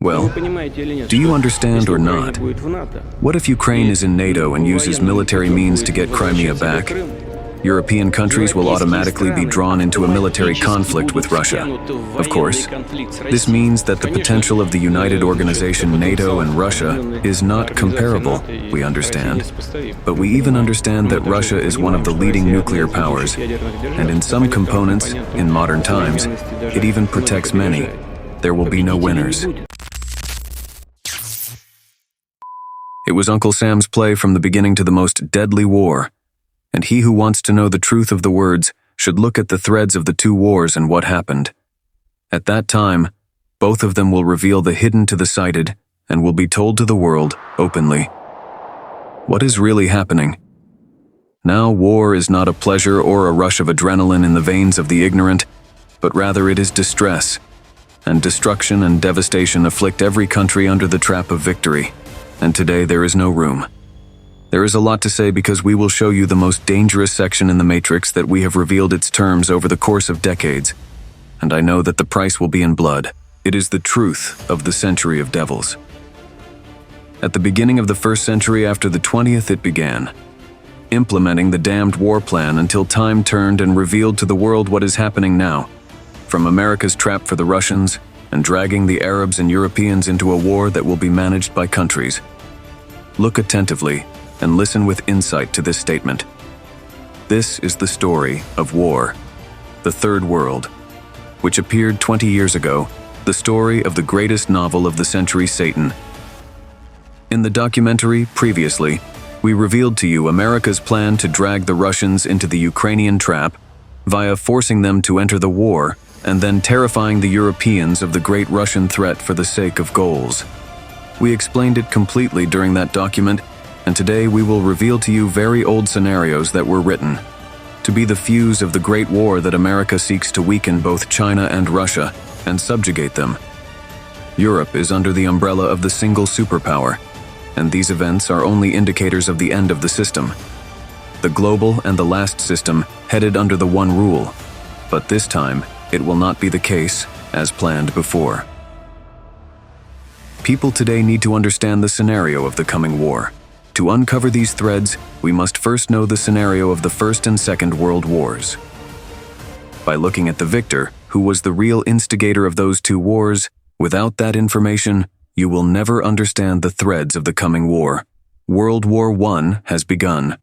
Well, do you understand or not? What if Ukraine is in NATO and uses military means to get Crimea back? European countries will automatically be drawn into a military conflict with Russia. Of course, this means that the potential of the united organization NATO and Russia is not comparable, we understand. But we even understand that Russia is one of the leading nuclear powers, and in some components, in modern times, it even protects many. There will be no winners. It was Uncle Sam's play from the beginning to the most deadly war. And he who wants to know the truth of the words should look at the threads of the two wars and what happened. At that time, both of them will reveal the hidden to the sighted and will be told to the world openly. What is really happening? Now war is not a pleasure or a rush of adrenaline in the veins of the ignorant, but rather it is distress, and destruction and devastation afflict every country under the trap of victory, and today there is no room. There is a lot to say because we will show you the most dangerous section in the Matrix that we have revealed its terms over the course of decades, and I know that the price will be in blood. It is the truth of the century of devils. At the beginning of the first century after the 20th it began, implementing the damned war plan until time turned and revealed to the world what is happening now, from America's trap for the Russians and dragging the Arabs and Europeans into a war that will be managed by countries. Look attentively and listen with insight to this statement. This is the story of war, the Third World, which appeared 20 years ago, the story of the greatest novel of the century, Satan. In the documentary, previously, we revealed to you America's plan to drag the Russians into the Ukrainian trap via forcing them to enter the war and then terrifying the Europeans of the great Russian threat for the sake of goals. We explained it completely during that document, and today we will reveal to you very old scenarios that were written to be the fuse of the Great War that America seeks to weaken both China and Russia and subjugate them. Europe is under the umbrella of the single superpower, and these events are only indicators of the end of the system. The global and the last system headed under the one rule, but this time it will not be the case as planned before. People today need to understand the scenario of the coming war. To uncover these threads, we must first know the scenario of the First and Second World Wars. By looking at the victor, who was the real instigator of those two wars, without that information, you will never understand the threads of the coming war. World War I has begun.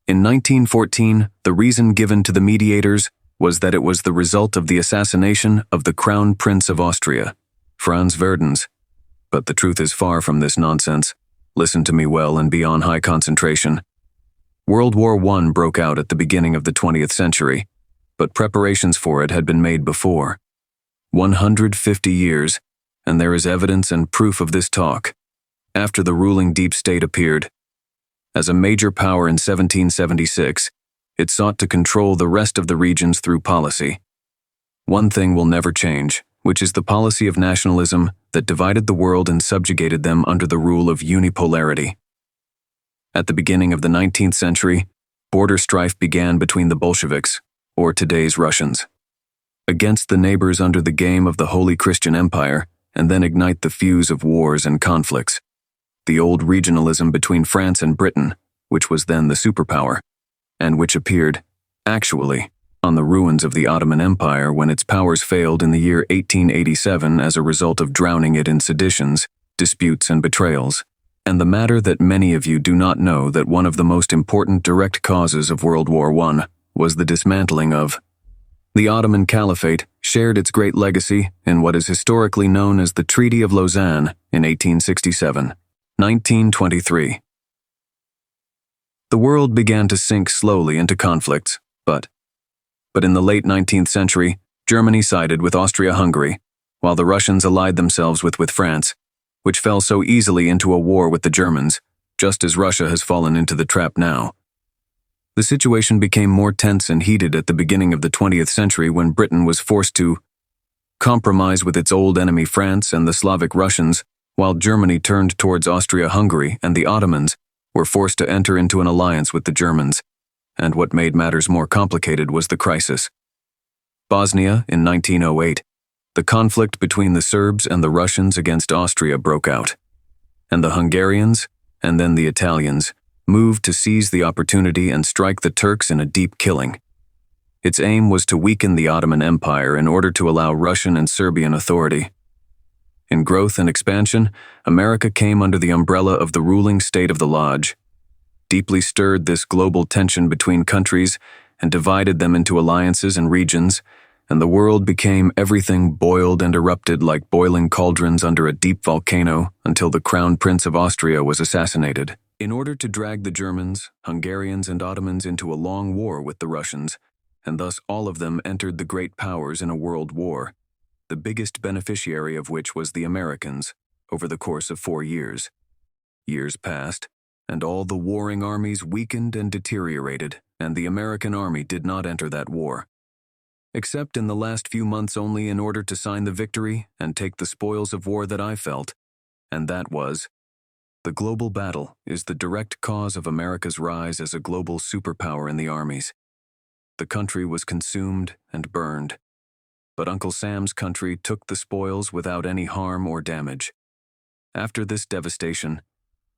In 1914, the reason given to the mediators was that it was the result of the assassination of the Crown Prince of Austria, Franz Verdens. But the truth is far from this nonsense. Listen to me well and be on high concentration. World War I broke out at the beginning of the 20th century, but preparations for it had been made before. 150 years, and there is evidence and proof of this talk, after the ruling deep state appeared. As a major power in 1776, it sought to control the rest of the regions through policy. One thing will never change, which is the policy of nationalism that divided the world and subjugated them under the rule of unipolarity. At the beginning of the 19th century, border strife began between the Bolsheviks, or today's Russians, against the neighbors under the game of the Holy Christian Empire, and then ignite the fuse of wars and conflicts. The old regionalism between France and Britain, which was then the superpower, and which appeared, actually, on the ruins of the Ottoman Empire when its powers failed in the year 1887 as a result of drowning it in seditions, disputes, and betrayals. And the matter that many of you do not know that one of the most important direct causes of World War I was the dismantling of the Ottoman Caliphate shared its great legacy in what is historically known as the Treaty of Lausanne in 1867, 1923. The world began to sink slowly into conflicts, but in the late 19th century, Germany sided with Austria-Hungary, while the Russians allied themselves with France, which fell so easily into a war with the Germans, just as Russia has fallen into the trap now. The situation became more tense and heated at the beginning of the 20th century when Britain was forced to compromise with its old enemy France and the Slavic Russians, while Germany turned towards Austria-Hungary and the Ottomans were forced to enter into an alliance with the Germans. And what made matters more complicated was the crisis. Bosnia, in 1908, The conflict between the Serbs and the Russians against Austria broke out, and the Hungarians, and then the Italians, moved to seize the opportunity and strike the Turks in a deep killing. Its aim was to weaken the Ottoman Empire in order to allow Russian and Serbian authority. In growth and expansion, America came under the umbrella of the ruling state of the Lodge, deeply stirred this global tension between countries and divided them into alliances and regions, and the world became everything boiled and erupted like boiling cauldrons under a deep volcano until the Crown Prince of Austria was assassinated. In order to drag the Germans, Hungarians, and Ottomans into a long war with the Russians, and thus all of them entered the great powers in a world war, the biggest beneficiary of which was the Americans, over the course of 4 years. Years passed, and all the warring armies weakened and deteriorated, and the American army did not enter that war, except in the last few months only in order to sign the victory and take the spoils of war that I felt, and that was, the global battle is the direct cause of America's rise as a global superpower in the armies. The country was consumed and burned, but Uncle Sam's country took the spoils without any harm or damage. After this devastation,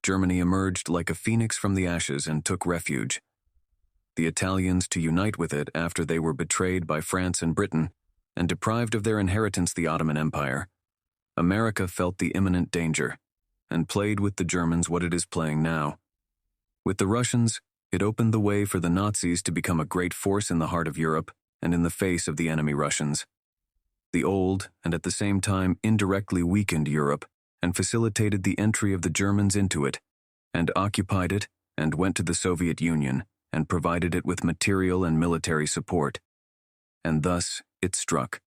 Germany emerged like a phoenix from the ashes and took refuge. The Italians to unite with it after they were betrayed by France and Britain and deprived of their inheritance, the Ottoman Empire. America felt the imminent danger and played with the Germans what it is playing now. With the Russians, it opened the way for the Nazis to become a great force in the heart of Europe and in the face of the enemy Russians. The old and at the same time indirectly weakened Europe and facilitated the entry of the Germans into it, and occupied it and went to the Soviet Union and provided it with material and military support. And thus it struck.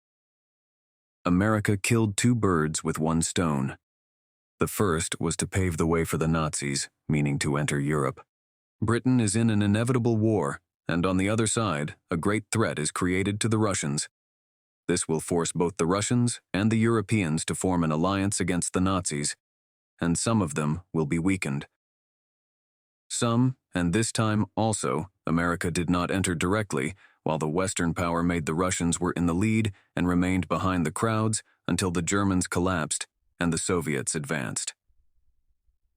America killed 2 birds with 1 stone. The first was to pave the way for the Nazis, meaning to enter Europe. Britain is in an inevitable war, and on the other side, a great threat is created to the Russians. This will force both the Russians and the Europeans to form an alliance against the Nazis, and some of them will be weakened. Some, and this time also, America did not enter directly, while the Western power made the Russians were in the lead and remained behind the crowds until the Germans collapsed and the Soviets advanced.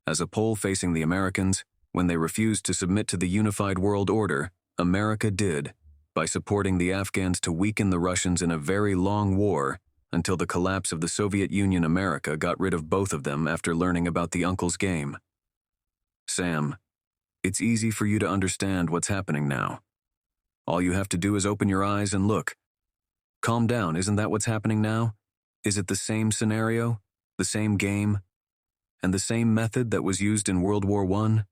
As a pole facing the Americans, when they refused to submit to the unified world order, America did, by supporting the Afghans to weaken the Russians in a very long war until the collapse of the Soviet Union. America got rid of both of them after learning about the uncle's game. Sam, it's easy for you to understand what's happening now. All you have to do is open your eyes and look. Calm down, isn't that what's happening now? Is it the same scenario, the same game, and the same method that was used in World War I?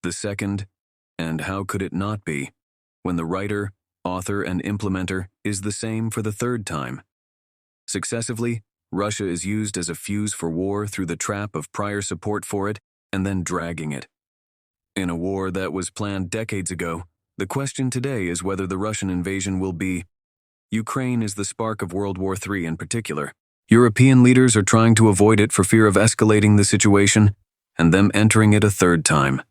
The second, and how could it not be, when the writer, author, and implementer is the same for the 3rd time? Successively, Russia is used as a fuse for war through the trap of prior support for it and then dragging it. In a war that was planned decades ago, the question today is whether the Russian invasion will be. Ukraine is the spark of World War III in particular. European leaders are trying to avoid it for fear of escalating the situation and them entering it a 3rd time.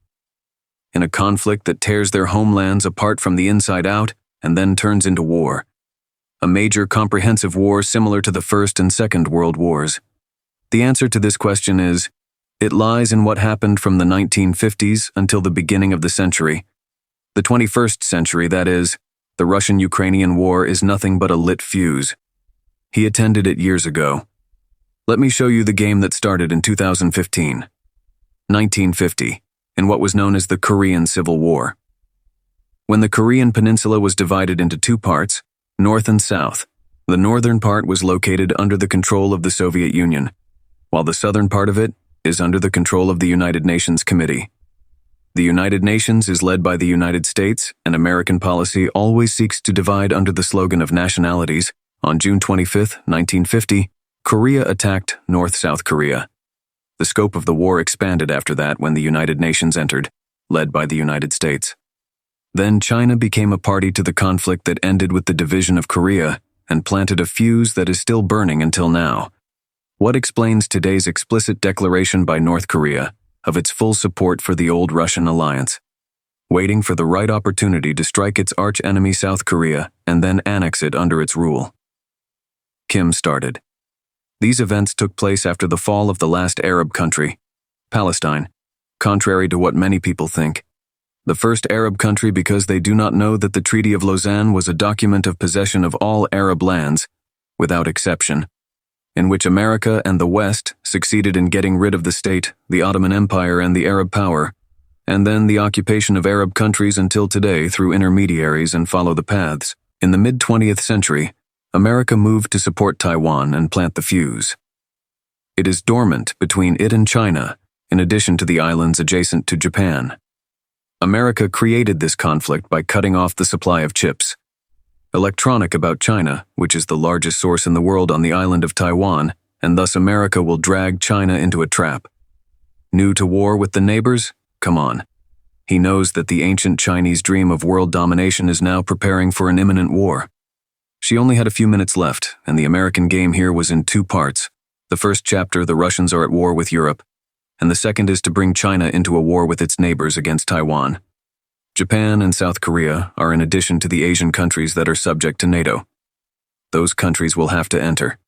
In a conflict that tears their homelands apart from the inside out and then turns into war. A major comprehensive war similar to the First and Second World Wars. The answer to this question is, it lies in what happened from the 1950s until the beginning of the century. The 21st century, that is, the Russian-Ukrainian war is nothing but a lit fuse. He attended it years ago. Let me show you the game that started in 2015. 1950, in what was known as the Korean Civil War. When the Korean peninsula was divided into 2 parts, North and South, the northern part was located under the control of the Soviet Union, while the southern part of it is under the control of the United Nations Committee. The United Nations is led by the United States, and American policy always seeks to divide under the slogan of nationalities. On June 25, 1950, Korea attacked North-South Korea. The scope of the war expanded after that when the United Nations entered, led by the United States. Then China became a party to the conflict that ended with the division of Korea and planted a fuse that is still burning until now. What explains today's explicit declaration by North Korea of its full support for the old Russian alliance, waiting for the right opportunity to strike its arch-enemy South Korea and then annex it under its rule? Kim started. These events took place after the fall of the last Arab country, Palestine, contrary to what many people think. The first Arab country because they do not know that the Treaty of Lausanne was a document of possession of all Arab lands, without exception, in which America and the West succeeded in getting rid of the state, the Ottoman Empire, and the Arab power, and then the occupation of Arab countries until today through intermediaries and follow the paths. In the mid-20th century, America moved to support Taiwan and plant the fuse. It is dormant between it and China, in addition to the islands adjacent to Japan. America created this conflict by cutting off the supply of chips. Electronic about China, which is the largest source in the world on the island of Taiwan, and thus America will drag China into a trap. New to war with the neighbors? Come on. He knows that the ancient Chinese dream of world domination is now preparing for an imminent war. She only had a few minutes left, and the American game here was in two parts. The first chapter, the Russians are at war with Europe, and the second is to bring China into a war with its neighbors against Taiwan. Japan and South Korea are in addition to the Asian countries that are subject to NATO. Those countries will have to enter.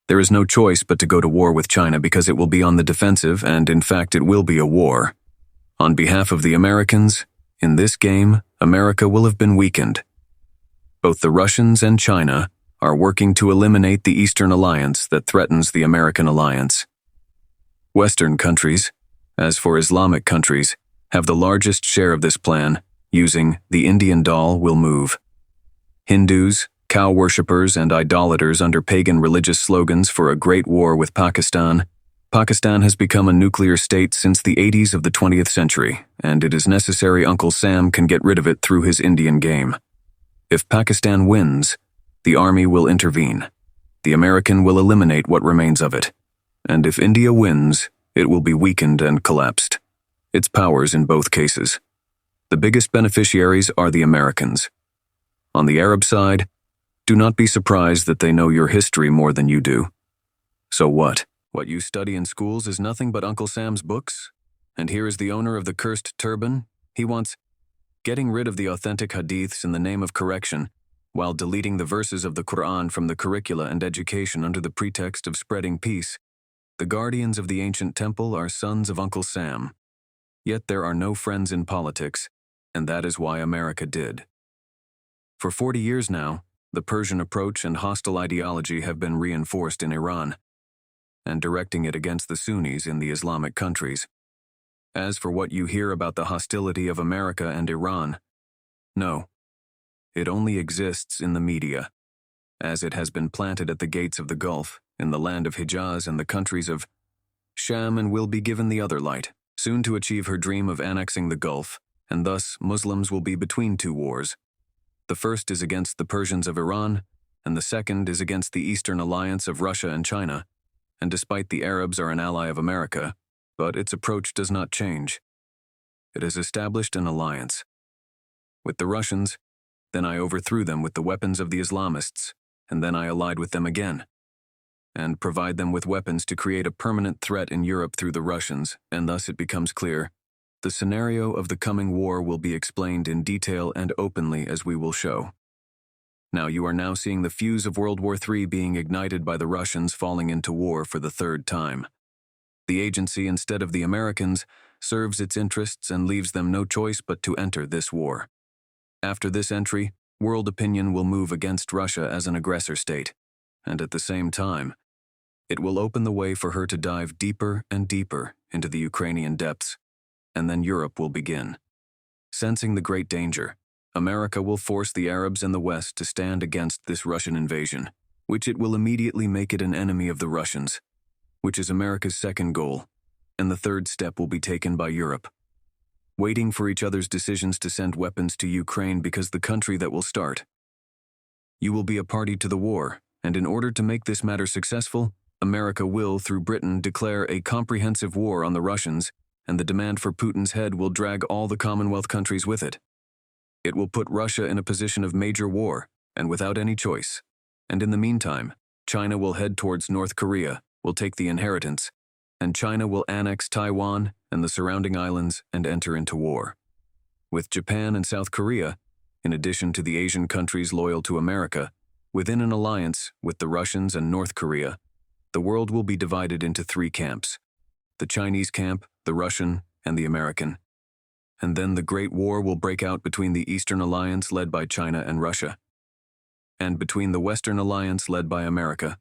There is no choice but to go to war with China because it will be on the defensive, and in fact it will be a war. On behalf of the Americans, in this game, America will have been weakened. Both the Russians and China are working to eliminate the Eastern Alliance that threatens the American alliance. Western countries, as for Islamic countries, have the largest share of this plan, using the Indian doll will move. Hindus, cow worshippers, and idolaters under pagan religious slogans for a great war with Pakistan. Pakistan has become a nuclear state since the 80s of the 20th century, and it is necessary Uncle Sam can get rid of it through his Indian game. If Pakistan wins, the army will intervene. The American will eliminate what remains of it. And if India wins, it will be weakened and collapsed. Its powers in both cases. The biggest beneficiaries are the Americans. On the Arab side, do not be surprised that they know your history more than you do. So what? What you study in schools is nothing but Uncle Sam's books? And here is the owner of the cursed turban. He wants getting rid of the authentic hadiths in the name of correction, while deleting the verses of the Quran from the curricula and education under the pretext of spreading peace. The guardians of the ancient temple are sons of Uncle Sam. Yet there are no friends in politics, and that is why America did. For 40 years now, the Persian approach and hostile ideology have been reinforced in Iran, and directing it against the Sunnis in the Islamic countries. As for what you hear about the hostility of America and Iran, no. It only exists in the media, as it has been planted at the gates of the Gulf, in the land of Hijaz and the countries of Sham, and will be given the other light, soon to achieve her dream of annexing the Gulf, and thus Muslims will be between two wars. The first is against the Persians of Iran, and the second is against the Eastern Alliance of Russia and China, and despite the Arabs are an ally of America, but its approach does not change. It has established an alliance. With the Russians, then I overthrew them with the weapons of the Islamists, and then I allied with them again, and provide them with weapons to create a permanent threat in Europe through the Russians, and thus it becomes clear. The scenario of the coming war will be explained in detail and openly as we will show. Now you are now seeing the fuse of World War III being ignited by the Russians falling into war for the third time. The agency, instead of the Americans, serves its interests and leaves them no choice but to enter this war. After this entry, world opinion will move against Russia as an aggressor state, and at the same time, it will open the way for her to dive deeper and deeper into the Ukrainian depths, and then Europe will begin. Sensing the great danger, America will force the Arabs and the West to stand against this Russian invasion, which it will immediately make it an enemy of the Russians, which is America's second goal, and the third step will be taken by Europe. Waiting for each other's decisions to send weapons to Ukraine because the country that will start. You will be a party to the war, and in order to make this matter successful, America will, through Britain, declare a comprehensive war on the Russians, and the demand for Putin's head will drag all the Commonwealth countries with it. It will put Russia in a position of major war, and without any choice. And in the meantime, China will head towards North Korea, will take the inheritance, and China will annex Taiwan and the surrounding islands and enter into war. With Japan and South Korea, in addition to the Asian countries loyal to America, Within an alliance with the Russians and North Korea, the world will be divided into three camps: the Chinese camp, the Russian, and the American. And then the Great War will break out between the Eastern Alliance led by China and Russia, and between the Western Alliance led by America.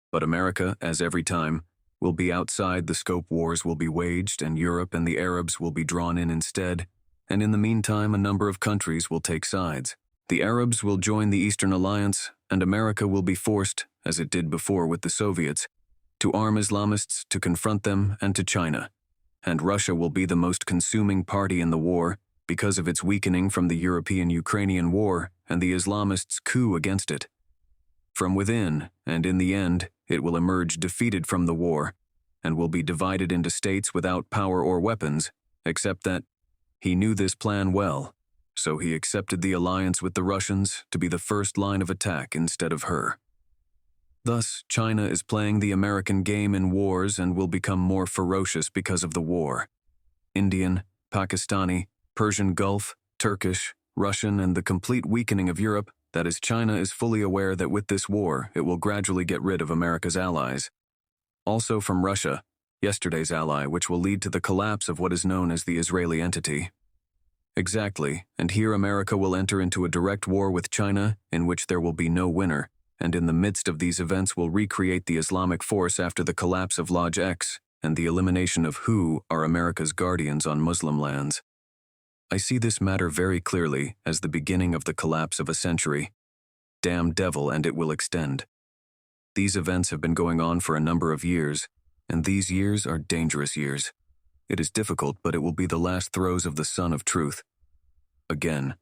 But America, as every time, will be outside. The scope wars will be waged, and Europe and the Arabs will be drawn in instead, and in the meantime a number of countries will take sides. The Arabs will join the Eastern Alliance, and America will be forced, as it did before with the Soviets, to arm Islamists to confront them and to China. And Russia will be the most consuming party in the war because of its weakening from the European-Ukrainian war and the Islamists' coup against it. From within, and in the end, it will emerge defeated from the war and will be divided into states without power or weapons, except that he knew this plan well, so he accepted the alliance with the Russians to be the first line of attack instead of her. Thus, China is playing the American game in wars and will become more ferocious because of the war. Indian, Pakistani, Persian Gulf, Turkish, Russian, and the complete weakening of Europe, that is, China is fully aware that with this war, it will gradually get rid of America's allies. Also from Russia, yesterday's ally, which will lead to the collapse of what is known as the Israeli entity. Exactly, and here America will enter into a direct war with China in which there will be no winner, and in the midst of these events will recreate the Islamic force after the collapse of Lodge X and the elimination of who are America's guardians on Muslim lands. I see this matter very clearly as the beginning of the collapse of a century. Damn devil, and it will extend. These events have been going on for a number of years, and these years are dangerous years. It is difficult, but it will be the last throes of the sun of truth. Again,